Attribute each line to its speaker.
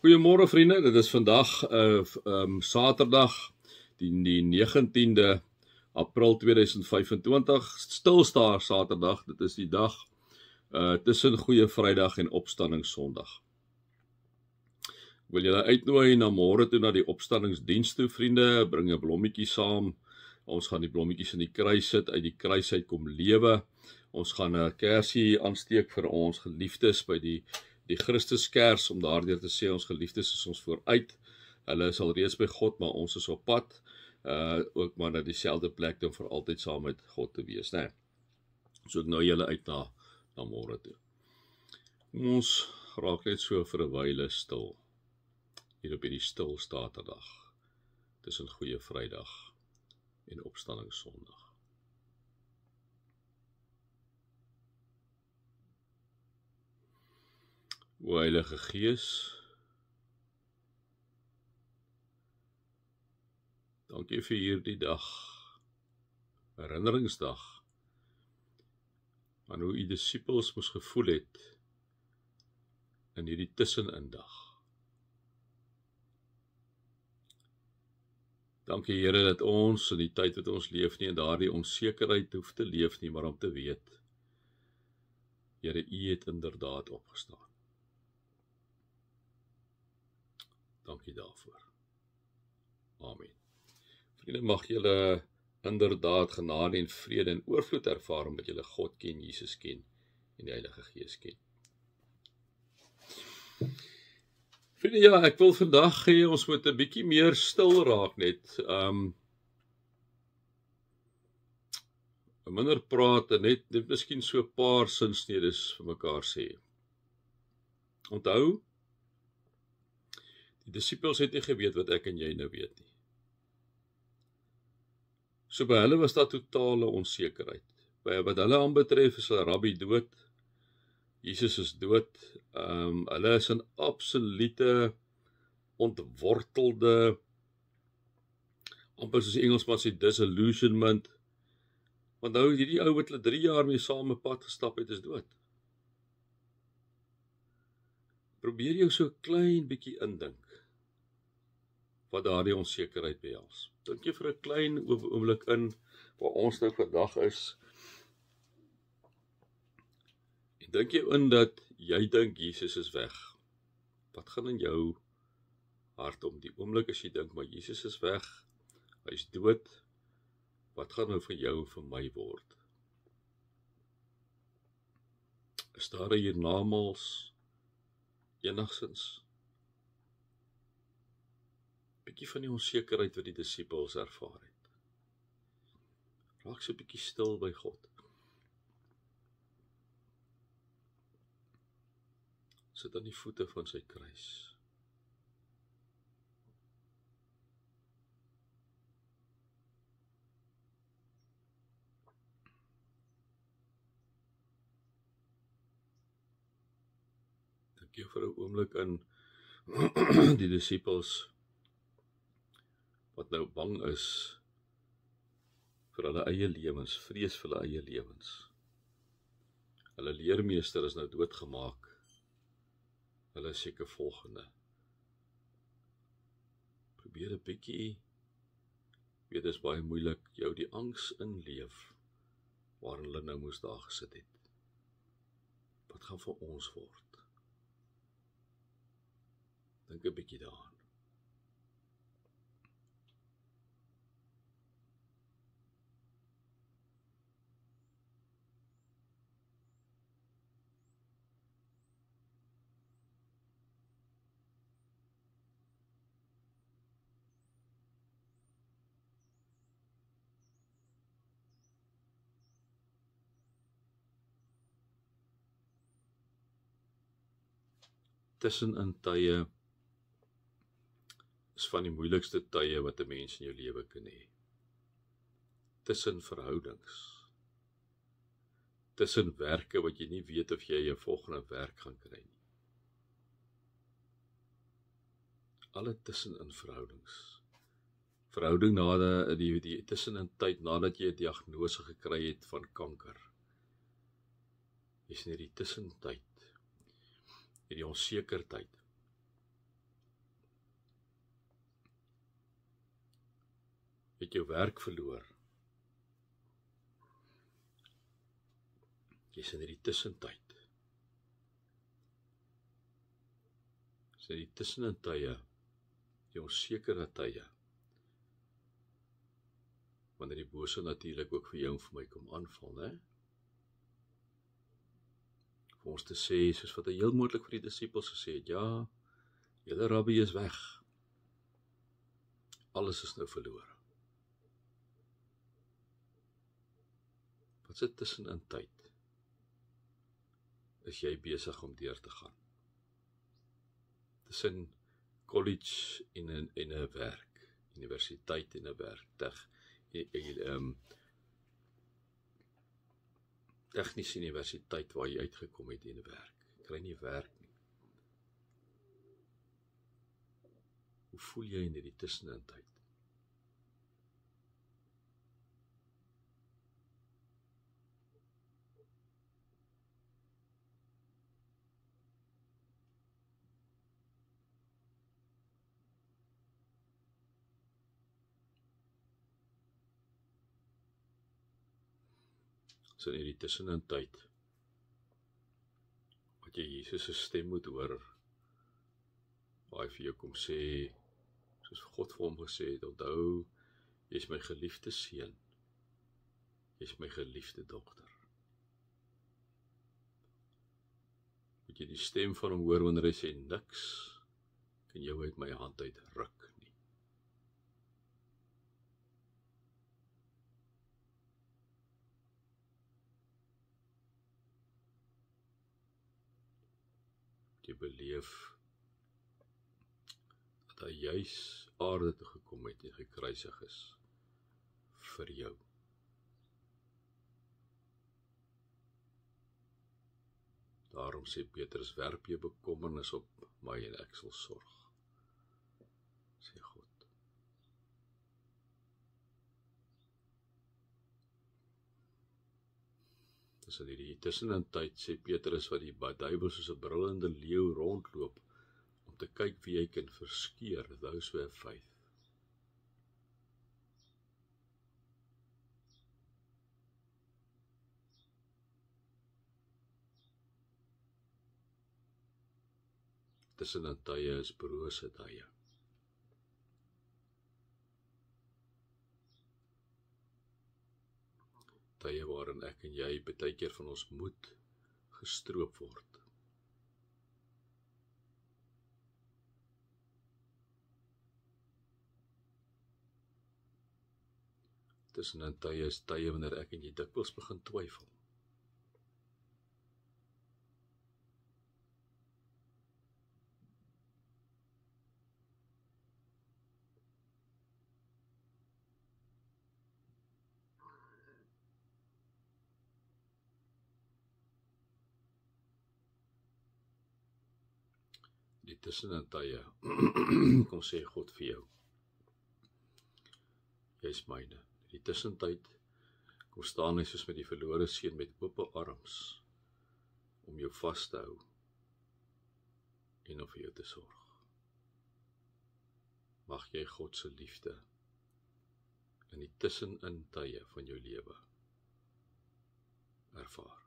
Speaker 1: Goeiemôre vriende, dit is vandag Saterdag, die 19de April 2025, Stilstaar Saterdag. Dit is die dag tussen Goeie Vrydag en Opstanningssondag. Ek wil julle uitnooi na môre toe na die opstanningsdiens toe, vriende. Bring 'n blommetjie saam. Ons gaan die blommetjies in die kruis sit, uit die kruis uit kom lewe. Ons gaan 'n kersie aansteek vir ons geliefdes by die Christuskers, om daardeur te sê ons geliefdes is ons vooruit. Hulle is al reeds by God, maar ons is op pad, ook maar na dieselfde plek om vir altyd saam met God te wees, né? So ek nooi julle uit na môre toe. Ons raak net so vir 'n wyle stil, hier op hierdie stil Saterdag, tussen Goeie Vrydag en Opstanningssondag. O Heilige Gees, dankie vir hierdie dag, herinneringsdag, aan hoe u disippels moes gevoel het in hierdie tussenindag. Dankie Here dat ons in die tyd wat ons leef nie in daardie onsekerheid hoef te leef nie, maar om te weet, Here, u het inderdaad opgestaan. Dankie daarvoor. Amen. Vriende, mag julle inderdaad genade en vrede en oorvloed ervaar, omdat julle God ken, Jesus ken en die Heilige Gees ken. Vriende, ja, ek wil vandag hê ons moet 'n bietjie meer stil raak net. Minder praat en net miskien so 'n paar sinsnedes vir mekaar sê. Onthou, die disippels het nie geweet wat ek en jy nou weet nie. So by hulle was daar totale onsekerheid. By wat hulle aanbetref is hulle rabbi dood. Jesus is dood. Hulle is in absolute ontwortelde, amper soos die Engelsman sê, disillusionment. Want nou hierdie ou wat hulle 3 jaar mee saam op pad gestap het, is dood. Probeer jou so 'n klein bietjie indink wat daardie onsekerheid behels. Dink jy vir 'n klein oomblik in waar ons nou vandag is, en dink jy in dat jy dink Jesus is weg. Wat gaan in jou hart om die oomblik as jy dink, maar Jesus is weg, hy is dood, wat gaan nou vir jou en vir my word? Is daar 'n hiernamaals enigsins? Bietjie van die onsekerheid wat die disippels ervaar het. Raak so 'n bietjie stil by God. Sit aan die voete van sy kruis. Dink jy vir 'n oomblik in die disippels wat nou bang is vir hulle eie lewens, vrees vir hulle eie lewens. Hulle leermeester is nou doodgemaak. Hulle is seker volgende. Probeer 'n bietjie, weet dis baie moeilik, jou die angs inleef waarin hulle nou moes daar gesit het. Wat gaan vir ons word? Dink 'n bietjie daaraan. Tussenin tye is van die moeilikste tye wat 'n mens in jou lewe kan hê. Tussen verhoudings. Tussen werke wat jy nie weet of jy 'n volgende werk gaan kry nie. Alle tussenin verhoudings. Verhouding nadat die tussenin tyd nadat jy 'n diagnose gekry het van kanker. Is in die tussentyd, hierdie onsekerheid, het jou werk verloor. Jy's in die tussentyd. Jy's in die tussenin tye, die onsekere tye, wanneer die bose natuurlik ook vir jou en vir my kom aanval, né? Vir ons te sê, soos wat hy heel moontlik vir die disippels gesê het, ja, julle rabbi is weg. Alles is nou verlore. Wat sit tussenin tyd? Is jy besig om deur te gaan? Tussen college en 'n werk, universiteit en 'n werk, tegniese universiteit waar jy uitgekom het en 'n werk. Kry nie werk nie. Hoe voel jy in hierdie tussenin tyd? So in hierdie tussenin tyd, wat jy Jesus se stem moet hoor, waar hy vir jou kom sê, soos God vir hom gesê het, onthou, jy is my geliefde seun, jy is my geliefde dogter. Moet jy die stem van hom hoor wanneer hy sê, niks kan jou uit my hand uit ruk nie. Moet jy beleef dat hy juis aarde toe gekom het en gekruisig is vir jou. Daarom sê Petrus, werp jou bekommernis op my en ek sal sorg, sê God. Dus in die tussenin tyd sê Petrus wat die duiwel soos 'n brullende leeu rondloop, om te kyk wie hy kan verskeur, those who have faith. Tussenin tye is brose tye. Tye waarin ek en jy baie keer van ons moed gestroop word. Tussenin tye is tye wanneer ek en jy dikwels begin twyfel. Die tussenin tye, kom sê God vir jou, jy is myne. Die tussentyd, kom staan hy soos met die verlore seun met oop arms, om jou vas te hou, en om vir jou te sorg. Mag jy God se liefde, in die tussenin tye van jou lewe, ervaar.